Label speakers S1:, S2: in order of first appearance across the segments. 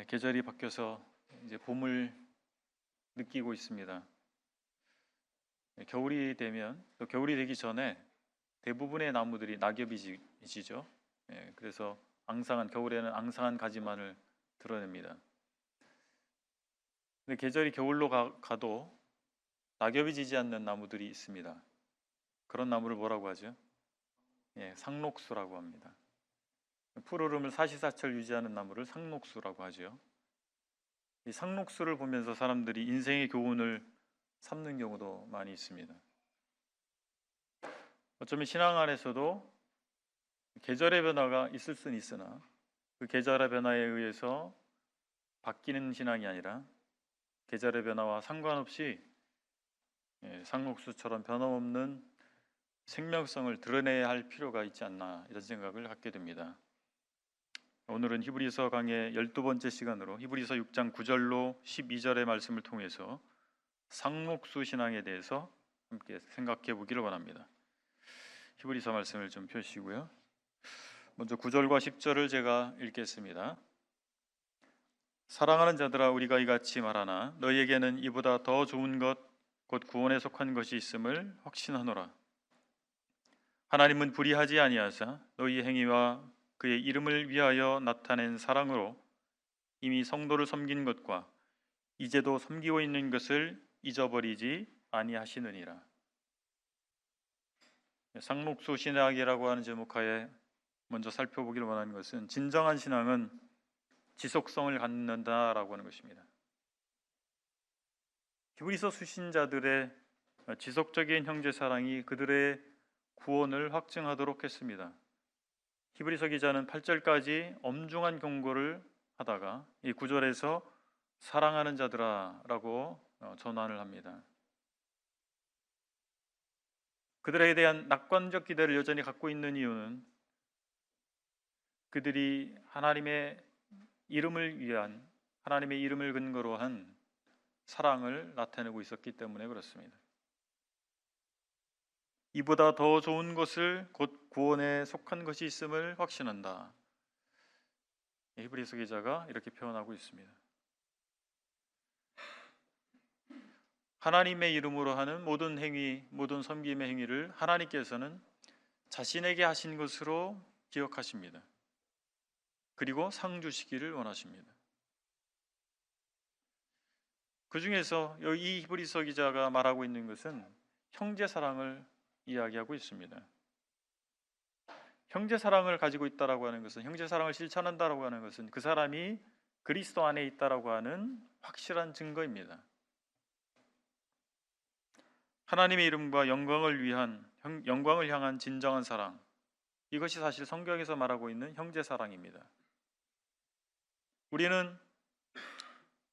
S1: 계절이 바뀌어서 이제 봄을 느끼고 있습니다. 겨울이 되면 또 겨울이 되기 전에 대부분의 나무들이 낙엽이 지죠. 그래서 겨울에는 앙상한 가지만을 드러냅니다. 근데 계절이 겨울로 가도 낙엽이 지지 않는 나무들이 있습니다. 그런 나무를 뭐라고 하죠? 상록수라고 합니다. 푸르름을 사시사철 유지하는 나무를 상록수라고 하죠. 이 상록수를 보면서 사람들이 인생의 교훈을 삼는 경우도 많이 있습니다. 어쩌면 신앙 안에서도 계절의 변화가 있을 수는 있으나 그 계절의 변화에 의해서 바뀌는 신앙이 아니라 계절의 변화와 상관없이 상록수처럼 변함없는 생명성을 드러내야 할 필요가 있지 않나, 이런 생각을 갖게 됩니다. 오늘은 히브리서 강의 12번째 시간으로 히브리서 6장 9절로 12절의 말씀을 통해서 상록수 신앙에 대해서 함께 생각해 보기를 원합니다. 히브리서 말씀을 좀 펴시고요. 먼저 9절과 10절을 제가 읽겠습니다. 사랑하는 자들아, 우리가 이같이 말하나 너희에게는 이보다 더 좋은 것 곧 구원에 속한 것이 있음을 확신하노라. 하나님은 불의하지 아니하사 너희의 행위와 그의 이름을 위하여 나타낸 사랑으로 이미 성도를 섬긴 것과 이제도 섬기고 있는 것을 잊어버리지 아니하시느니라. 상록수 신학이라고 하는 제목하에 먼저 살펴보기를 원하는 것은 진정한 신앙은 지속성을 갖는다라고 하는 것입니다. 히브리서 수신자들의 지속적인 형제 사랑이 그들의 구원을 확증하도록 했습니다. 히브리서 기자는 8절까지 엄중한 경고를 하다가 이 9절에서 사랑하는 자들아 라고 전환을 합니다. 그들에 대한 낙관적 기대를 여전히 갖고 있는 이유는 그들이 하나님의 이름을 근거로 한 사랑을 나타내고 있었기 때문에 그렇습니다. 이보다 더 좋은 것을 곧 구원에 속한 것이 있음을 확신한다. 히브리서 기자가 이렇게 표현하고 있습니다. 하나님의 이름으로 하는 모든 행위, 모든 섬김의 행위를 하나님께서는 자신에게 하신 것으로 기억하십니다. 그리고 상 주시기를 원하십니다. 그 중에서 이 히브리서 기자가 말하고 있는 것은 형제 사랑을 이야기하고 있습니다. 형제 사랑을 가지고 있다라고 하는 것은, 형제 사랑을 실천한다라고 하는 것은 그 사람이 그리스도 안에 있다라고 하는 확실한 증거입니다. 하나님의 이름과 영광을 향한 진정한 사랑, 이것이 사실 성경에서 말하고 있는 형제 사랑입니다. 우리는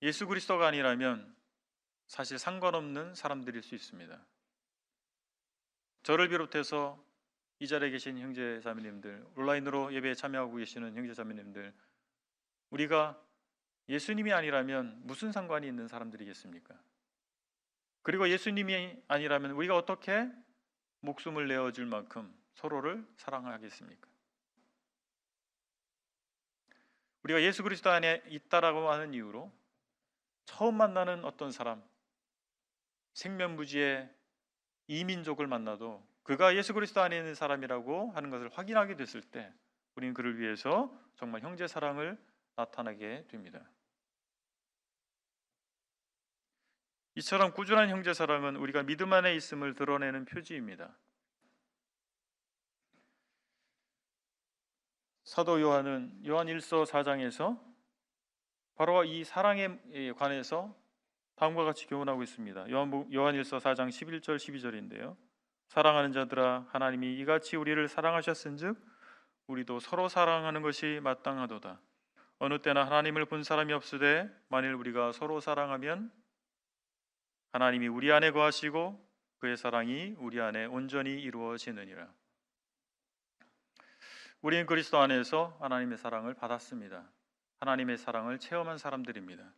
S1: 예수 그리스도가 아니라면 사실 상관없는 사람들일 수 있습니다. 저를 비롯해서 이 자리에 계신 형제 자매님들, 온라인으로 예배에 참여하고 계시는 형제 자매님들, 우리가 예수님이 아니라면 무슨 상관이 있는 사람들이겠습니까? 그리고 예수님이 아니라면 우리가 어떻게 목숨을 내어줄 만큼 서로를 사랑하겠습니까? 우리가 예수 그리스도 안에 있다라고 하는 이유로 처음 만나는 어떤 사람, 생면부지의 이민족을 만나도 그가 예수 그리스도 안에 있는 사람이라고 하는 것을 확인하게 됐을 때 우리는 그를 위해서 정말 형제 사랑을 나타나게 됩니다. 이처럼 꾸준한 형제 사랑은 우리가 믿음 안에 있음을 드러내는 표지입니다. 사도 요한은 요한 1서 4장에서 바로 이 사랑에 관해서 다음과 같이 교훈하고 있습니다. 요한 1서 4장 11절 12절인데요. 사랑하는 자들아, 하나님이 이같이 우리를 사랑하셨은즉 우리도 서로 사랑하는 것이 마땅하도다. 어느 때나 하나님을 본 사람이 없으되 만일 우리가 서로 사랑하면 하나님이 우리 안에 거하시고 그의 사랑이 우리 안에 온전히 이루어지느니라. 우리는 그리스도 안에서 하나님의 사랑을 받았습니다. 하나님의 사랑을 체험한 사람들입니다.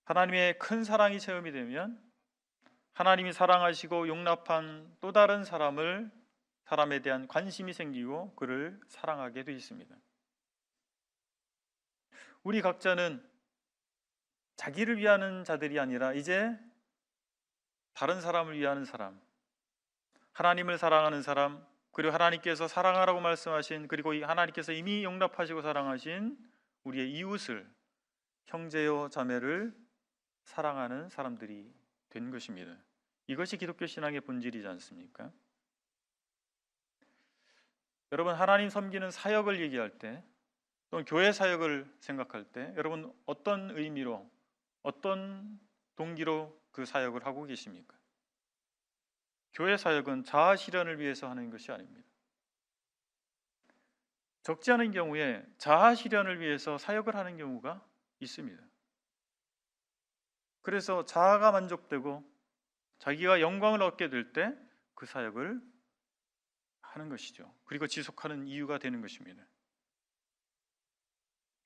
S1: 하나님의 큰 사랑이 체험이 되면 하나님이 사랑하시고 용납한 또 다른 사람에 대한 관심이 생기고 그를 사랑하게 되어 있습니다. 우리 각자는 자기를 위하는 자들이 아니라 이제 다른 사람을 위하는 사람, 하나님을 사랑하는 사람, 그리고 하나님께서 사랑하라고 말씀하신, 그리고 하나님께서 이미 용납하시고 사랑하신 우리의 이웃을, 형제요 자매를 사랑하는 사람들이 된 것입니다. 이것이 기독교 신앙의 본질이지 않습니까? 여러분, 하나님 섬기는 사역을 얘기할 때, 또는 교회 사역을 생각할 때 여러분 어떤 의미로, 어떤 동기로 그 사역을 하고 계십니까? 교회 사역은 자아 실현을 위해서 하는 것이 아닙니다. 적지 않은 경우에 자아 실현을 위해서 사역을 하는 경우가 있습니다. 그래서 자아가 만족되고 자기가 영광을 얻게 될 때 그 사역을 하는 것이죠. 그리고 지속하는 이유가 되는 것입니다.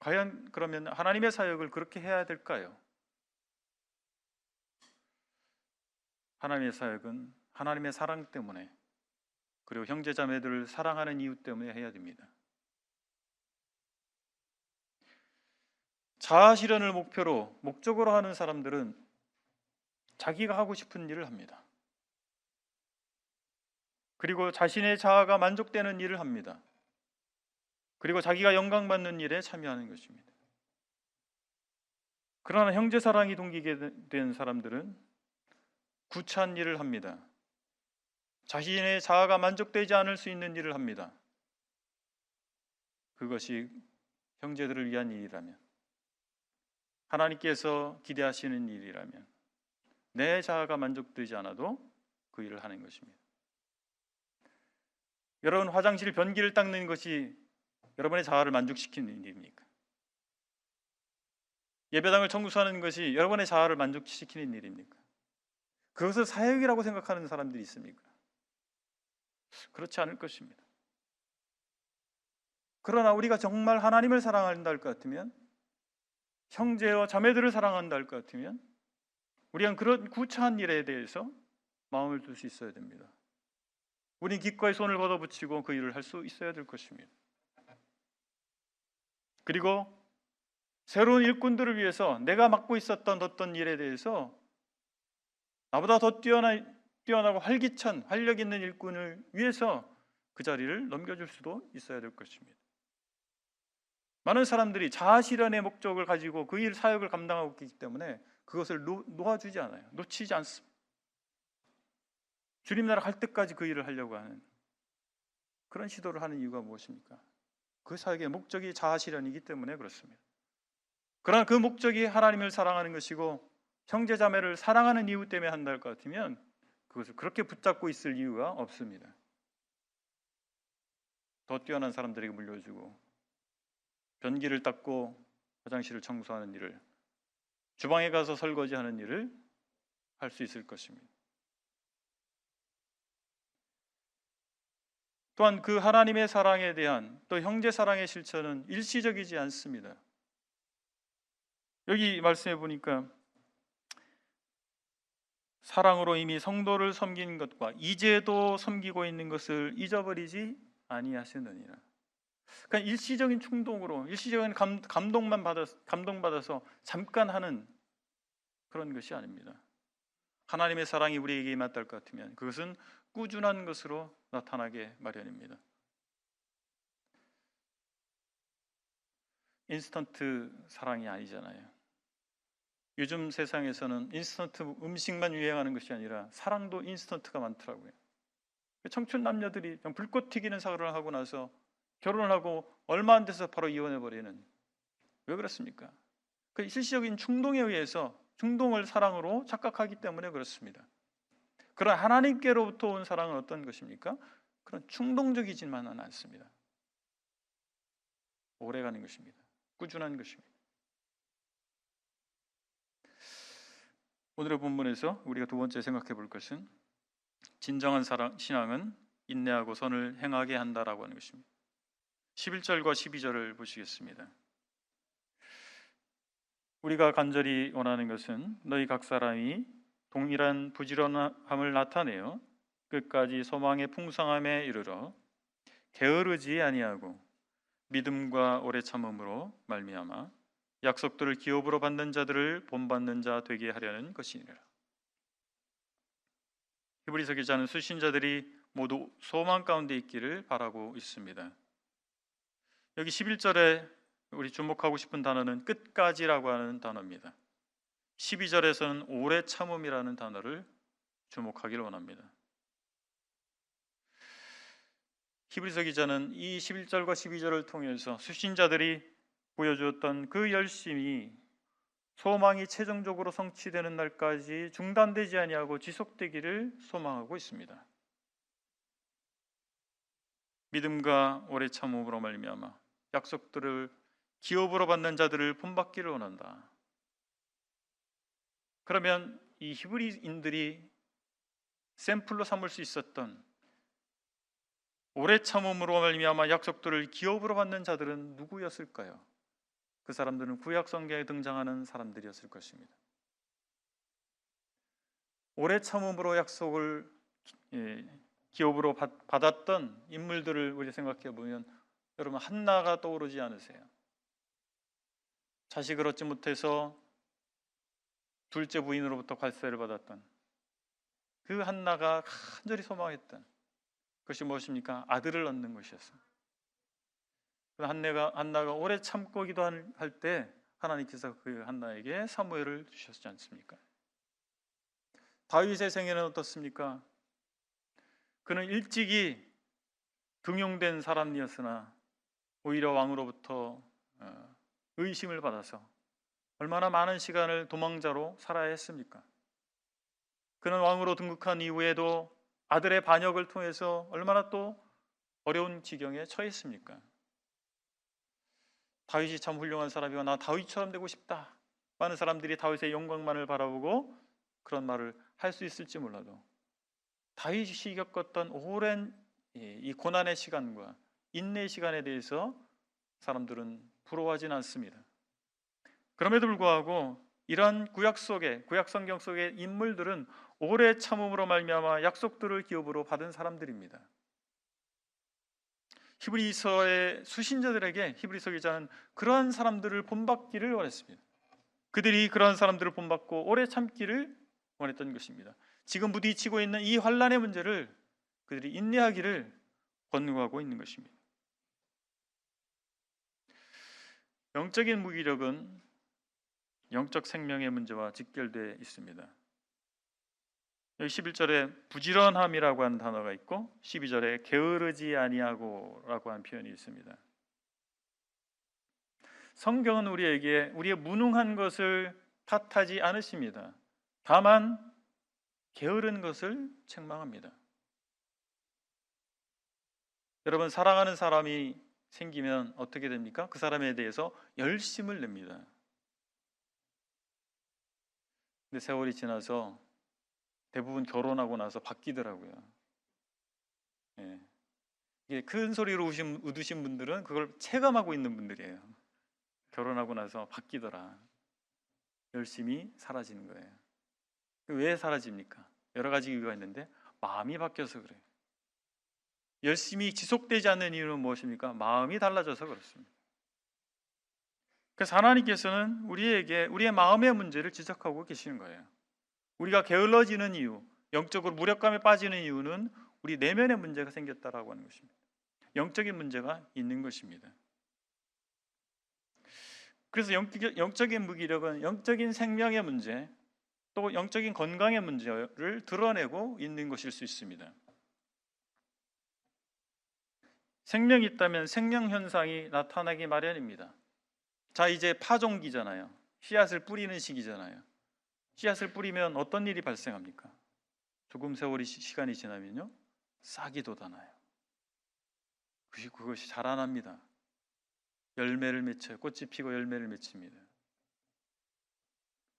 S1: 과연 그러면 하나님의 사역을 그렇게 해야 될까요? 하나님의 사역은 하나님의 사랑 때문에, 그리고 형제자매들을 사랑하는 이유 때문에 해야 됩니다. 자아 실현을 목적으로 하는 사람들은 자기가 하고 싶은 일을 합니다. 그리고 자신의 자아가 만족되는 일을 합니다. 그리고 자기가 영광받는 일에 참여하는 것입니다. 그러나 형제 사랑이 동기게 된 사람들은 구차한 일을 합니다. 자신의 자아가 만족되지 않을 수 있는 일을 합니다. 그것이 형제들을 위한 일이라면, 하나님께서 기대하시는 일이라면 내 자아가 만족되지 않아도 그 일을 하는 것입니다. 여러분, 화장실 변기를 닦는 것이 여러분의 자아를 만족시키는 일입니까? 예배당을 청소하는 것이 여러분의 자아를 만족시키는 일입니까? 그것을 사역이라고 생각하는 사람들이 있습니까? 그렇지 않을 것입니다. 그러나 우리가 정말 하나님을 사랑한다 할 것 같으면, 형제와 자매들을 사랑한다 할 것 같으면 우리는 그런 구차한 일에 대해서 마음을 둘 수 있어야 됩니다. 우린 기꺼이 손을 걷어붙이고 그 일을 할 수 있어야 될 것입니다. 그리고 새로운 일꾼들을 위해서 내가 맡고 있었던 어떤 일에 대해서 나보다 더 뛰어나고 활기찬 활력 있는 일꾼을 위해서 그 자리를 넘겨줄 수도 있어야 될 것입니다. 많은 사람들이 자아 실현의 목적을 가지고 그 일 사역을 감당하고 있기 때문에 그것을 놓아주지 않아요. 놓치지 않습니다. 주님 나라 갈 때까지 그 일을 하려고 하는 그런 시도를 하는 이유가 무엇입니까? 그 사역의 목적이 자아 실현이기 때문에 그렇습니다. 그러나 그 목적이 하나님을 사랑하는 것이고 형제 자매를 사랑하는 이유 때문에 한다 할 것 같으면 그것을 그렇게 붙잡고 있을 이유가 없습니다. 더 뛰어난 사람들에게 물려주고 변기를 닦고 화장실을 청소하는 일을, 주방에 가서 설거지하는 일을 할 수 있을 것입니다. 또한 그 하나님의 사랑에 대한 또 형제 사랑의 실천은 일시적이지 않습니다. 여기 말씀해 보니까 사랑으로 이미 성도를 섬긴 것과 이제도 섬기고 있는 것을 잊어버리지 아니하시느니라. 그러니까 일시적인 충동으로, 일시적인 감동받아서 잠깐 하는 그런 것이 아닙니다. 하나님의 사랑이 우리에게 임했다 할 것 같으면 그것은 꾸준한 것으로 나타나게 마련입니다. 인스턴트 사랑이 아니잖아요. 요즘 세상에서는 인스턴트 음식만 유행하는 것이 아니라 사랑도 인스턴트가 많더라고요. 청춘 남녀들이 불꽃 튀기는 사고를 하고 나서 결혼을 하고 얼마 안 돼서 바로 이혼해버리는, 왜 그렇습니까? 그 일시적인 충동에 의해서 충동을 사랑으로 착각하기 때문에 그렇습니다. 그런 하나님께로부터 온 사랑은 어떤 것입니까? 그런 충동적이지만은 않습니다. 오래가는 것입니다. 꾸준한 것입니다. 오늘의 본문에서 우리가 두 번째 생각해 볼 것은 진정한 신앙은 인내하고 선을 행하게 한다라고 하는 것입니다. 11절과 12절을 보시겠습니다. 우리가 간절히 원하는 것은 너희 각 사람이 동일한 부지런함을 나타내어 끝까지 소망의 풍성함에 이르러 게으르지 아니하고 믿음과 오래 참음으로 말미암아 약속들을 기업으로 받는 자들을 본받는 자 되게 하려는 것이니라. 히브리서 기자는 수신자들이 모두 소망 가운데 있기를 바라고 있습니다. 여기 11절에 우리 주목하고 싶은 단어는 끝까지라고 하는 단어입니다. 12절에서는 오래 참음이라는 단어를 주목하기를 원합니다. 히브리서 기자는 이 11절과 12절을 통해서 수신자들이 보여주었던 그 열심이 소망이 최종적으로 성취되는 날까지 중단되지 아니하고 지속되기를 소망하고 있습니다. 믿음과 오래 참음으로 말미암아 약속들을 기업으로 받는 자들을 본받기를 원한다. 그러면 이 히브리인들이 샘플로 삼을 수 있었던 오래 참음으로 말미암아 약속들을 기업으로 받는 자들은 누구였을까요? 그 사람들은 구약 성경에 등장하는 사람들이었을 것입니다. 오래 참음으로 약속을 기업으로 받았던 인물들을 우리 생각해 보면 여러분 한나가 떠오르지 않으세요? 자식을 얻지 못해서 둘째 부인으로부터 관세를 받았던 그 한나가 간절히 소망했던 그것이 무엇입니까? 아들을 얻는 것이었어요. 한나가 오래 참고 기도할 때 하나님께서 그 한나에게 사무엘을 주셨지 않습니까? 다윗의 생애는 어떻습니까? 그는 일찍이 등용된 사람이었으나 오히려 왕으로부터 의심을 받아서 얼마나 많은 시간을 도망자로 살아야 했습니까? 그는 왕으로 등극한 이후에도 아들의 반역을 통해서 얼마나 또 어려운 지경에 처했습니까? 다윗이 참 훌륭한 사람이고 나 다윗처럼 되고 싶다. 많은 사람들이 다윗의 영광만을 바라보고 그런 말을 할 수 있을지 몰라도 다윗이 겪었던 오랜 이 고난의 시간과 인내의 시간에 대해서 사람들은 부러워하진 않습니다. 그럼에도 불구하고 이런 구약 성경 속의 인물들은 오래 참음으로 말미암아 약속들을 기업으로 받은 사람들입니다. 히브리서의 수신자들에게 히브리서 기자는 그러한 사람들을 본받기를 원했습니다. 그들이 그러한 사람들을 본받고 오래 참기를 원했던 것입니다. 지금 부딪히고 있는 이 환난의 문제를 그들이 인내하기를 권고하고 있는 것입니다. 영적인 무기력은 영적 생명의 문제와 직결되어 있습니다. 여기 11절에 부지런함이라고 하는 단어가 있고 12절에 게으르지 아니하고라고 하는 표현이 있습니다. 성경은 우리에게 우리의 무능한 것을 탓하지 않으십니다. 다만 게으른 것을 책망합니다. 여러분 사랑하는 사람이 생기면 어떻게 됩니까? 그 사람에 대해서 열심을 냅니다. 근데 세월이 지나서 대부분 결혼하고 나서 바뀌더라고요. 이게 큰 소리로 웃으신 분들은 그걸 체감하고 있는 분들이에요. 결혼하고 나서 바뀌더라. 열심히 사라지는 거예요. 왜 사라집니까? 여러 가지 이유가 있는데 마음이 바뀌어서 그래요. 열심히 지속되지 않는 이유는 무엇입니까? 마음이 달라져서 그렇습니다. 그래서 하나님께서는 우리에게 우리의 마음의 문제를 지적하고 계시는 거예요. 우리가 게을러지는 이유, 영적으로 무력감에 빠지는 이유는 우리 내면의 문제가 생겼다라고 하는 것입니다. 영적인 문제가 있는 것입니다. 그래서 영적인 무기력은 영적인 생명의 문제, 또 영적인 건강의 문제를 드러내고 있는 것일 수 있습니다. 생명이 있다면 생명 현상이 나타나기 마련입니다. 자, 이제 파종기잖아요. 씨앗을 뿌리는 시기잖아요. 씨앗을 뿌리면 어떤 일이 발생합니까? 조금 시간이 지나면요, 싹이 돋아나요. 그것이 자라납니다. 열매를 맺혀요. 꽃이 피고 열매를 맺힙니다.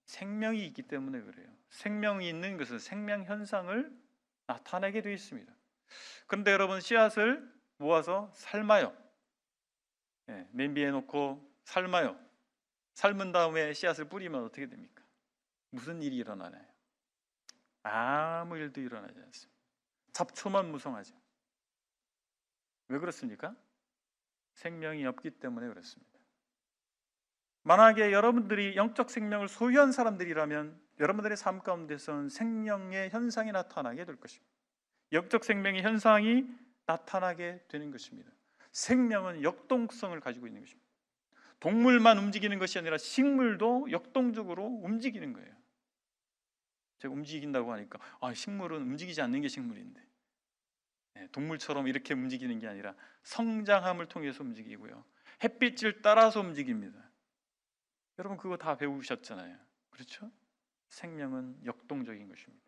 S1: 생명이 있기 때문에 그래요. 생명이 있는 것은 생명 현상을 나타내게 되어 있습니다. 그런데 여러분 씨앗을 모아서 삶아요. 냄비에 놓고 삶아요. 삶은 다음에 씨앗을 뿌리면 어떻게 됩니까? 무슨 일이 일어나나요? 아무 일도 일어나지 않습니다. 잡초만 무성하죠. 왜 그렇습니까? 생명이 없기 때문에 그렇습니다. 만약에 여러분들이 영적 생명을 소유한 사람들이라면 여러분들의 삶 가운데서는 생명의 현상이 나타나게 될 것입니다. 영적 생명의 현상이 나타나게 되는 것입니다. 생명은 역동성을 가지고 있는 것입니다. 동물만 움직이는 것이 아니라 식물도 역동적으로 움직이는 거예요. 제가 움직인다고 하니까 식물은 움직이지 않는 게 식물인데, 동물처럼 이렇게 움직이는 게 아니라 성장함을 통해서 움직이고요, 햇빛을 따라서 움직입니다. 여러분 그거 다 배우셨잖아요. 그렇죠? 생명은 역동적인 것입니다.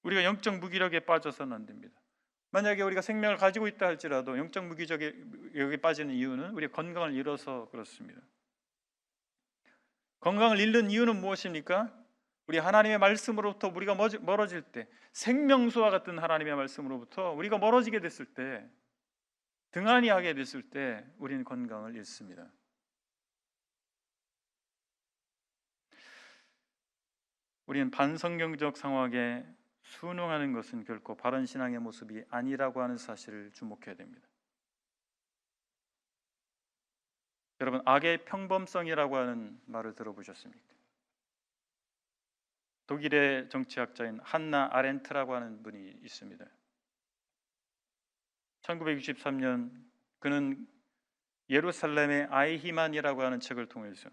S1: 우리가 영적 무기력에 빠져서는 안 됩니다. 만약에 우리가 생명을 가지고 있다 할지라도 영적 무기력에 빠지는 이유는 우리가 건강을 잃어서 그렇습니다. 건강을 잃는 이유는 무엇입니까? 우리 하나님의 말씀으로부터 우리가 멀어질 때, 생명수와 같은 하나님의 말씀으로부터 우리가 멀어지게 됐을 때, 등한히 하게 됐을 때 우리는 건강을 잃습니다. 우리는 반성경적 상황에 순응하는 것은 결코 바른 신앙의 모습이 아니라고 하는 사실을 주목해야 됩니다. 여러분, 악의 평범성이라고 하는 말을 들어보셨습니까? 독일의 정치학자인 한나 아렌트라고 하는 분이 있습니다. 1963년 그는 예루살렘의 아이히만이라고 하는 책을 통해서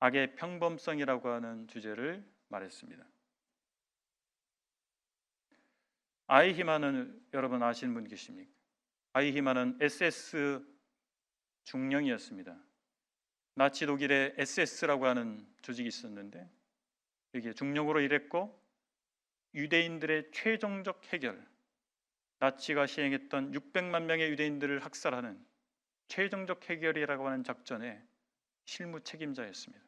S1: 악의 평범성이라고 하는 주제를 말했습니다. 아이히만은 여러분 아시는 분 계십니까? 아이히만은 SS 중령이었습니다. 나치 독일의 SS라고 하는 조직이 있었는데 여기에 중령으로 일했고, 유대인들의 최종적 해결, 나치가 시행했던 600만 명의 유대인들을 학살하는 최종적 해결이라고 하는 작전의 실무 책임자였습니다.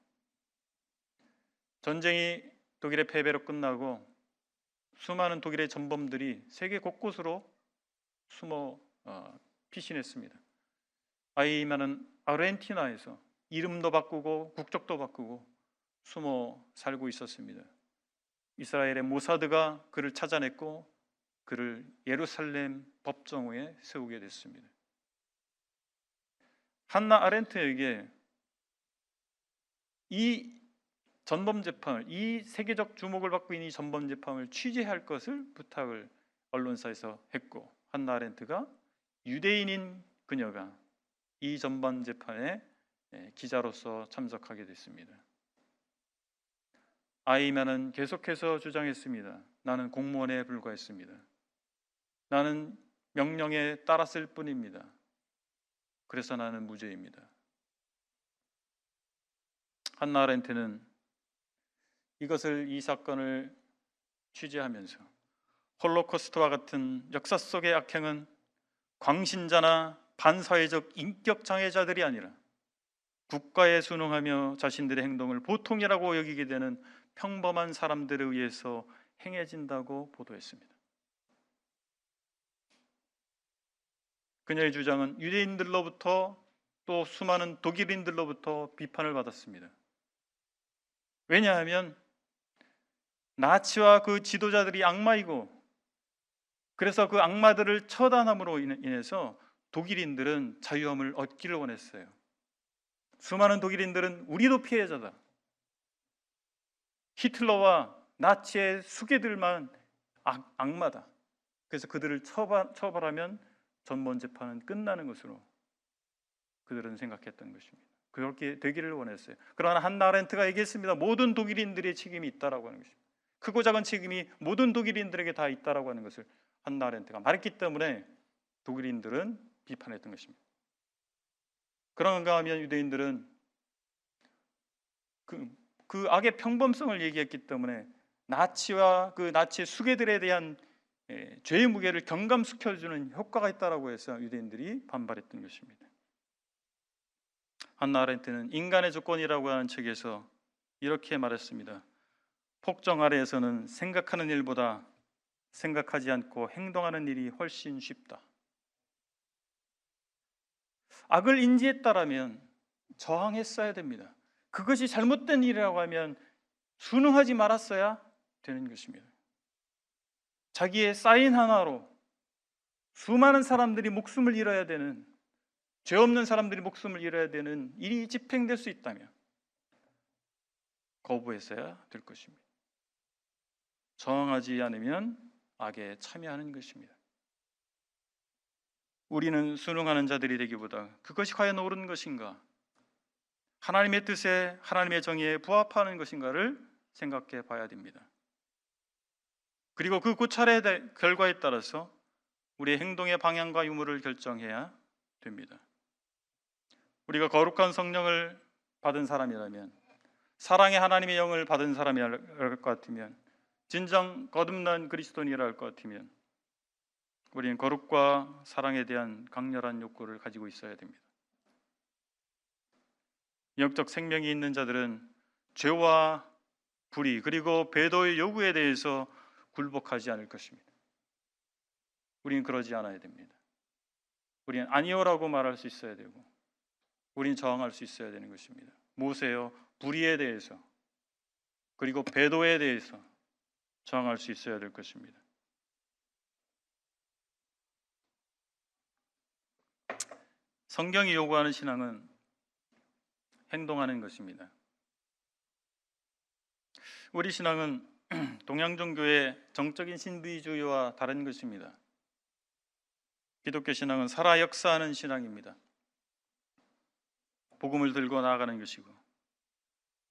S1: 전쟁이 독일의 패배로 끝나고 수많은 독일의 전범들이 세계 곳곳으로 숨어 피신했습니다. 아이히만은 아르헨티나에서 이름도 바꾸고 국적도 바꾸고 숨어 살고 있었습니다. 이스라엘의 모사드가 그를 찾아냈고 그를 예루살렘 법정에 세우게 됐습니다. 한나 아렌트에게 이 전범 재판을, 이 세계적 주목을 받고 있는 이 전범 재판을 취재할 것을 부탁을 언론사에서 했고, 한나 아렌트가 유대인인 그녀가 이 전범 재판에 기자로서 참석하게 됐습니다. 아이히만은 계속해서 주장했습니다. 나는 공무원에 불과했습니다. 나는 명령에 따랐을 뿐입니다. 그래서 나는 무죄입니다. 한나 아렌트는 이 사건을 취재하면서 홀로코스트와 같은 역사 속의 악행은 광신자나 반사회적 인격 장애자들이 아니라 국가에 순응하며 자신들의 행동을 보통이라고 여기게 되는 평범한 사람들에 의해서 행해진다고 보도했습니다. 그녀의 주장은 유대인들로부터 또 수많은 독일인들로부터 비판을 받았습니다. 왜냐하면 나치와 그 지도자들이 악마이고, 그래서 그 악마들을 처단함으로 인해서 독일인들은 자유함을 얻기를 원했어요. 수많은 독일인들은 우리도 피해자다, 히틀러와 나치의 수괴들만 악마다, 그래서 그들을 처벌하면 전범 재판은 끝나는 것으로 그들은 생각했던 것입니다. 그렇게 되기를 원했어요. 그러나 한나 아렌트가 얘기했습니다. 모든 독일인들의 책임이 있다라고 하는 것입니다. 크고 작은 책임이 모든 독일인들에게 다 있다라고 하는 것을 한나 아렌트가 말했기 때문에 독일인들은 비판했던 것입니다. 그런가 하면 유대인들은 그 악의 평범성을 얘기했기 때문에 나치와 그 나치의 수괴들에 대한 죄의 무게를 경감시켜주는 효과가 있다라고 해서 유대인들이 반발했던 것입니다. 한나 아렌트는 인간의 조건이라고 하는 책에서 이렇게 말했습니다. 폭정 아래에서는 생각하는 일보다 생각하지 않고 행동하는 일이 훨씬 쉽다. 악을 인지했다라면 저항했어야 됩니다. 그것이 잘못된 일이라고 하면 순응하지 말았어야 되는 것입니다. 자기의 사인 하나로 수많은 사람들이 목숨을 잃어야 되는 죄 없는 사람들이 목숨을 잃어야 되는 일이 집행될 수 있다면 거부했어야 될 것입니다. 저항하지 않으면 악에 참여하는 것입니다. 우리는 순응하는 자들이 되기보다 그것이 과연 옳은 것인가, 하나님의 뜻에 하나님의 정의에 부합하는 것인가를 생각해 봐야 됩니다. 그리고 그 고찰의 결과에 따라서 우리의 행동의 방향과 유무를 결정해야 됩니다. 우리가 거룩한 성령을 받은 사람이라면, 사랑의 하나님의 영을 받은 사람이랄 것 같으면, 진정 거듭난 그리스도인이라 할 것 같으면 우리는 거룩과 사랑에 대한 강렬한 욕구를 가지고 있어야 됩니다. 영적 생명이 있는 자들은 죄와 불의 그리고 배도의 요구에 대해서 굴복하지 않을 것입니다. 우리는 그러지 않아야 됩니다. 우리는 아니요라고 말할 수 있어야 되고, 우리는 저항할 수 있어야 되는 것입니다. 무엇이에요? 불의에 대해서 그리고 배도에 대해서 저항할 수 있어야 될 것입니다. 성경이 요구하는 신앙은 행동하는 것입니다. 우리 신앙은 동양 종교의 정적인 신비주의와 다른 것입니다. 기독교 신앙은 살아 역사하는 신앙입니다. 복음을 들고 나아가는 것이고,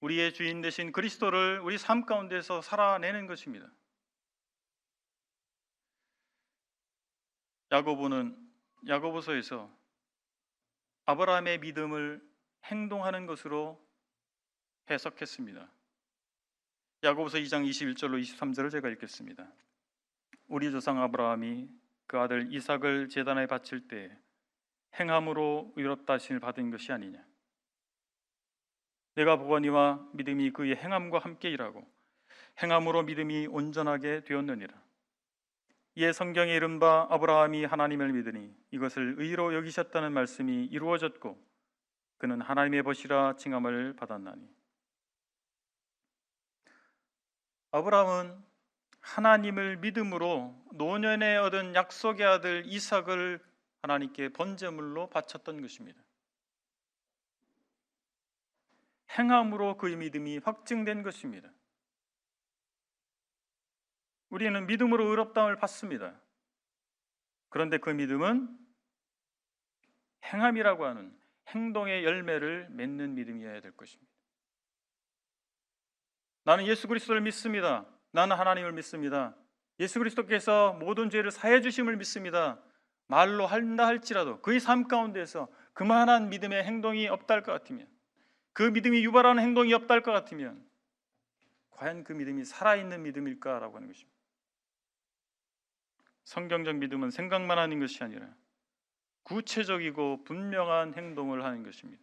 S1: 우리의 주인 되신 그리스도를 우리 삶 가운데서 살아내는 것입니다. 야고보서에서 아브라함의 믿음을 행동하는 것으로 해석했습니다. 야고보서 2장 21절로 23절을 제가 읽겠습니다. 우리 조상 아브라함이 그 아들 이삭을 제단에 바칠 때 행함으로 의롭다 하심을 받은 것이 아니냐. 내가 보거니와 믿음이 그의 행함과 함께 일하고 행함으로 믿음이 온전하게 되었느니라. 이에 성경에 이른 바 아브라함이 하나님을 믿으니 이것을 의로 여기셨다는 말씀이 이루어졌고 그는 하나님의 벗이라 칭함을 받았나니. 아브라함은 하나님을 믿음으로 노년에 얻은 약속의 아들 이삭을 하나님께 번제물로 바쳤던 것입니다. 행함으로 그의 믿음이 확증된 것입니다. 우리는 믿음으로 의롭다함을 받습니다. 그런데 그 믿음은 행함이라고 하는 행동의 열매를 맺는 믿음이어야 될 것입니다. 나는 예수 그리스도를 믿습니다. 나는 하나님을 믿습니다. 예수 그리스도께서 모든 죄를 사해 주심을 믿습니다. 말로 한다 할지라도 그의 삶 가운데서 그만한 믿음의 행동이 없다 할 것 같으면, 그 믿음이 유발하는 행동이 없다 할 것 같으면 과연 그 믿음이 살아있는 믿음일까라고 하는 것입니다. 성경적 믿음은 생각만 하는 것이 아니라 구체적이고 분명한 행동을 하는 것입니다.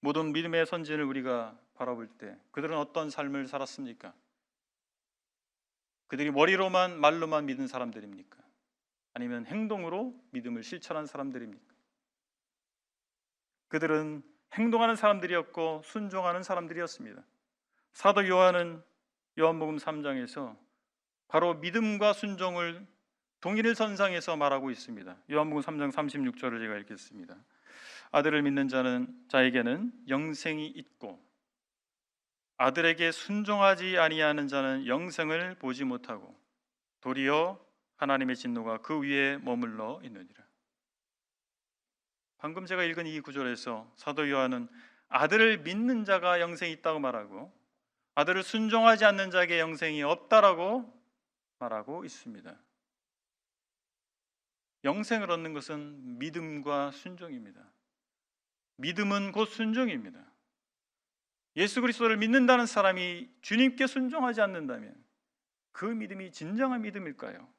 S1: 모든 믿음의 선진을 우리가 바라볼 때 그들은 어떤 삶을 살았습니까? 그들이 머리로만 말로만 믿은 사람들입니까? 아니면 행동으로 믿음을 실천한 사람들입니까? 그들은 행동하는 사람들이었고 순종하는 사람들이었습니다. 사도 요한은 요한복음 3장에서 바로 믿음과 순종을 동일선상에서 말하고 있습니다. 요한복음 3장 36절을 제가 읽겠습니다. 아들을 믿는 자에게는 영생이 있고 아들에게 순종하지 아니하는 자는 영생을 보지 못하고 도리어 하나님의 진노가 그 위에 머물러 있느니라. 방금 제가 읽은 이 구절에서 사도 요한은 아들을 믿는 자가 영생이 있다고 말하고 아들을 순종하지 않는 자에게 영생이 없다라고 말하고 있습니다. 영생을 얻는 것은 믿음과 순종입니다. 믿음은 곧 순종입니다. 예수 그리스도를 믿는다는 사람이 주님께 순종하지 않는다면 그 믿음이 진정한 믿음일까요?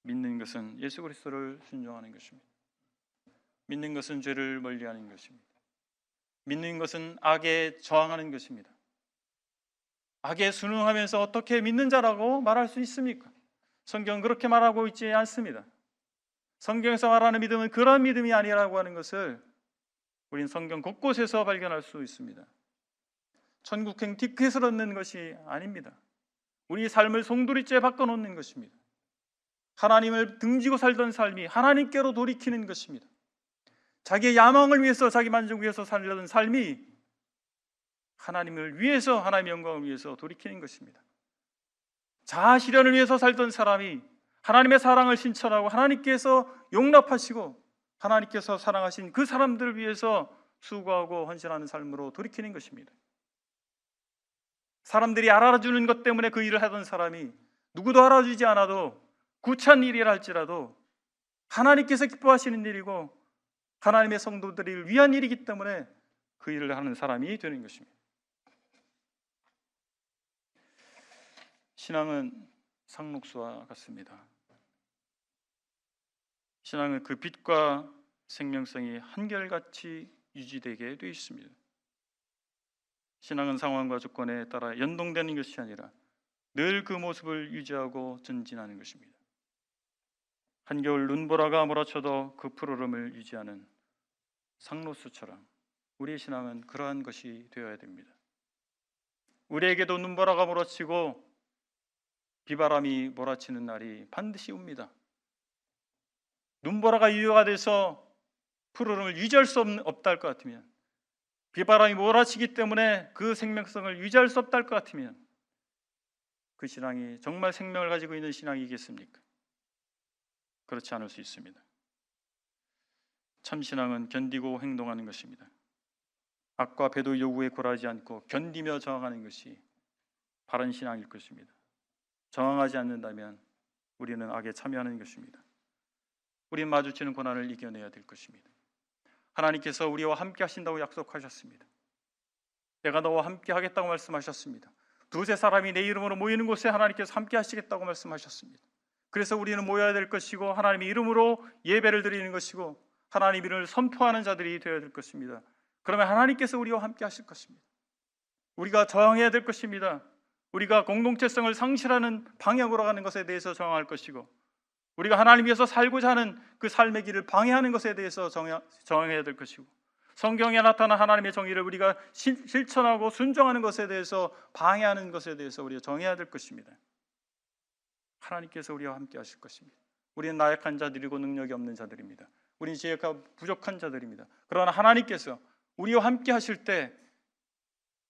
S1: 믿는 것은 예수 그리스도를 순종하는 것입니다. 믿는 것은 죄를 멀리하는 것입니다. 믿는 것은 악에 저항하는 것입니다. 악에 순응하면서 어떻게 믿는 자라고 말할 수 있습니까? 성경은 그렇게 말하고 있지 않습니다. 성경에서 말하는 믿음은 그런 믿음이 아니라고 하는 것을 우리는 성경 곳곳에서 발견할 수 있습니다. 천국행 티켓을 얻는 것이 아닙니다. 우리 삶을 송두리째 바꿔놓는 것입니다. 하나님을 등지고 살던 삶이 하나님께로 돌이키는 것입니다. 자기의 야망을 위해서, 자기 만족을 위해서 살려던 삶이 하나님을 위해서, 하나님의 영광을 위해서 돌이키는 것입니다. 자아 실현을 위해서 살던 사람이 하나님의 사랑을 신천하고 하나님께서 용납하시고 하나님께서 사랑하신 그 사람들을 위해서 수고하고 헌신하는 삶으로 돌이키는 것입니다. 사람들이 알아주는 것 때문에 그 일을 하던 사람이 누구도 알아주지 않아도 구차한 일이라 할지라도 하나님께서 기뻐하시는 일이고 하나님의 성도들을 위한 일이기 때문에 그 일을 하는 사람이 되는 것입니다. 신앙은 상록수와 같습니다. 신앙은 그 빛과 생명성이 한결같이 유지되게 되어 있습니다. 신앙은 상황과 조건에 따라 연동되는 것이 아니라 늘 그 모습을 유지하고 전진하는 것입니다. 한겨울 눈보라가 몰아쳐도 그 푸르름을 유지하는 상록수처럼 우리의 신앙은 그러한 것이 되어야 됩니다. 우리에게도 눈보라가 몰아치고 비바람이 몰아치는 날이 반드시 옵니다. 눈보라가 유효가 돼서 푸르름을 유지할 수 없다 할 것 같으면, 비바람이 몰아치기 때문에 그 생명성을 유지할 수 없다 할 것 같으면 그 신앙이 정말 생명을 가지고 있는 신앙이겠습니까? 그렇지 않을 수 있습니다. 참 신앙은 견디고 행동하는 것입니다. 악과 배도 요구에 굴하지 않고 견디며 저항하는 것이 바른 신앙일 것입니다. 저항하지 않는다면 우리는 악에 참여하는 것입니다. 우리는 마주치는 고난을 이겨내야 될 것입니다. 하나님께서 우리와 함께 하신다고 약속하셨습니다. 내가 너와 함께 하겠다고 말씀하셨습니다. 두세 사람이 내 이름으로 모이는 곳에 하나님께서 함께 하시겠다고 말씀하셨습니다. 그래서 우리는 모여야 될 것이고 하나님의 이름으로 예배를 드리는 것이고 하나님 이름을 선포하는 자들이 되어야 될 것입니다. 그러면 하나님께서 우리와 함께 하실 것입니다. 우리가 저항해야 될 것입니다. 우리가 공동체성을 상실하는 방향으로 가는 것에 대해서 저항할 것이고 우리가 하나님 위해서 살고자 하는 그 삶의 길을 방해하는 것에 대해서 저항해야 될 것이고 성경에 나타난 하나님의 정의를 우리가 실천하고 순종하는 것에 대해서 방해하는 것에 대해서 우리가 정해야 될 것입니다. 하나님께서 우리와 함께 하실 것입니다. 우리는 나약한 자들이고 능력이 없는 자들입니다. 우리는 지혜가 부족한 자들입니다. 그러나 하나님께서 우리와 함께 하실 때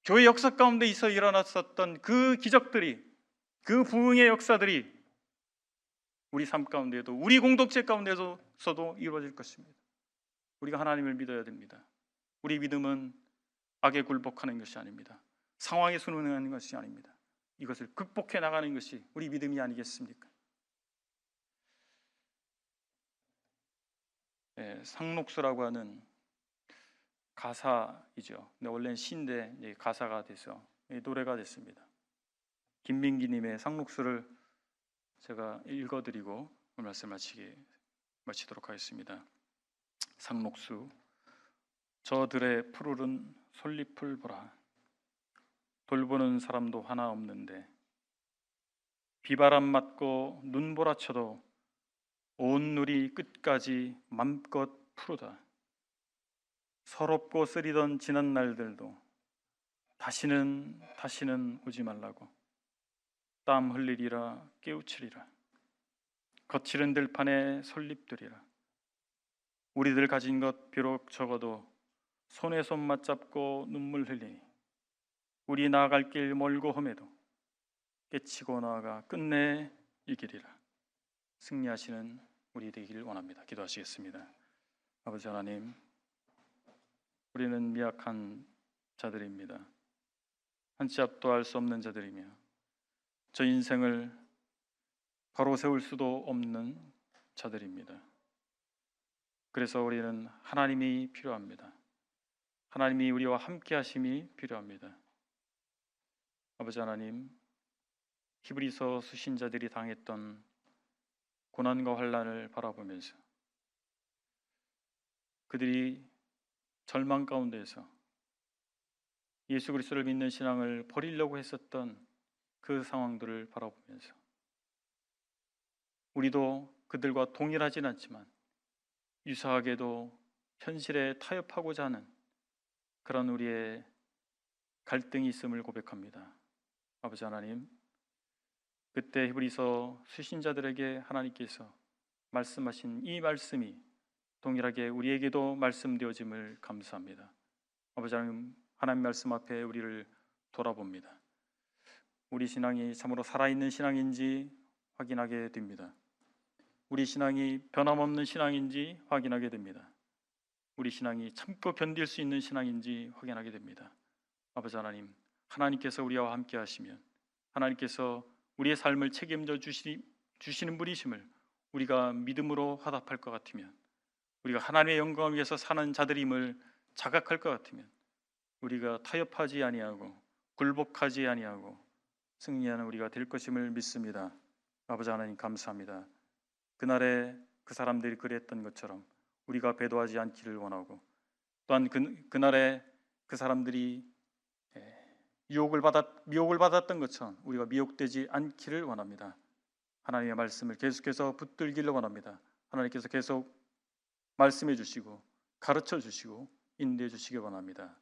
S1: 교회 역사 가운데 있어 일어났었던 그 기적들이, 그 부흥의 역사들이 우리 삶 가운데에도, 우리 공동체 가운데서도 이루어질 것입니다. 우리가 하나님을 믿어야 됩니다. 우리 믿음은 악에 굴복하는 것이 아닙니다. 상황에 순응하는 것이 아닙니다. 이것을 극복해 나가는 것이 우리 믿음이 아니겠습니까? 상록수라고 하는 가사이죠. 근데 원래는 시인데 가사가 돼서 노래가 됐습니다. 김민기님의 상록수를 제가 읽어드리고 말씀 마치도록 하겠습니다. 상록수. 저들의 푸르른 솔잎을 보라. 돌보는 사람도 하나 없는데 비바람 맞고 눈보라쳐도 온 누리 끝까지 맘껏 푸르다. 서럽고 쓰리던 지난 날들도 다시는 오지 말라고 땀 흘리리라 깨우치리라. 거칠은 들판의 솔잎들이라. 우리들 가진 것 비록 적어도 손에 손 맞잡고 눈물 흘리니 우리 나아갈 길 멀고 험해도 깨치고 나아가 끝내 이기리라. 승리하시는 우리 되기를 원합니다. 기도하시겠습니다. 아버지 하나님, 우리는 미약한 자들입니다. 한 치 앞도 알 수 없는 자들이며 저 인생을 바로 세울 수도 없는 자들입니다. 그래서 우리는 하나님이 필요합니다. 하나님이 우리와 함께 하심이 필요합니다. 아버지 하나님, 히브리서 수신자들이 당했던 고난과 환난을 바라보면서 그들이 절망 가운데에서 예수 그리스도를 믿는 신앙을 버리려고 했었던 그 상황들을 바라보면서 우리도 그들과 동일하진 않지만 유사하게도 현실에 타협하고자 하는 그런 우리의 갈등이 있음을 고백합니다. 아버지 하나님, 그때 히브리서 수신자들에게 하나님께서 말씀하신 이 말씀이 동일하게 우리에게도 말씀되어짐을 감사합니다. 아버지 하나님, 하나님 말씀 앞에 우리를 돌아봅니다. 우리 신앙이 참으로 살아있는 신앙인지 확인하게 됩니다. 우리 신앙이 변함없는 신앙인지 확인하게 됩니다. 우리 신앙이 참고 견딜 수 있는 신앙인지 확인하게 됩니다. 아버지 하나님, 하나님께서 우리와 함께 하시면, 하나님께서 우리의 삶을 책임져 주시는 분이심을 우리가 믿음으로 화답할 것 같으면, 우리가 하나님의 영광을 위해서 사는 자들임을 자각할 것 같으면, 우리가 타협하지 아니하고 굴복하지 아니하고 승리하는 우리가 될 것임을 믿습니다. 아버지 하나님, 감사합니다. 그날에 그 사람들이 그랬던 것처럼 우리가 배도하지 않기를 원하고, 또한 그날에 그 사람들이 미혹을 받았던 것처럼 우리가 미혹되지 않기를 원합니다. 하나님의 말씀을 계속해서 붙들기를 원합니다. 하나님께서 계속 말씀해 주시고 가르쳐 주시고 인도해 주시기 원합니다.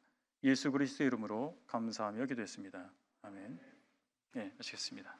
S1: 예수 그리스도의 이름으로 감사하며 기도했습니다. 아멘. 네, 마치겠습니다.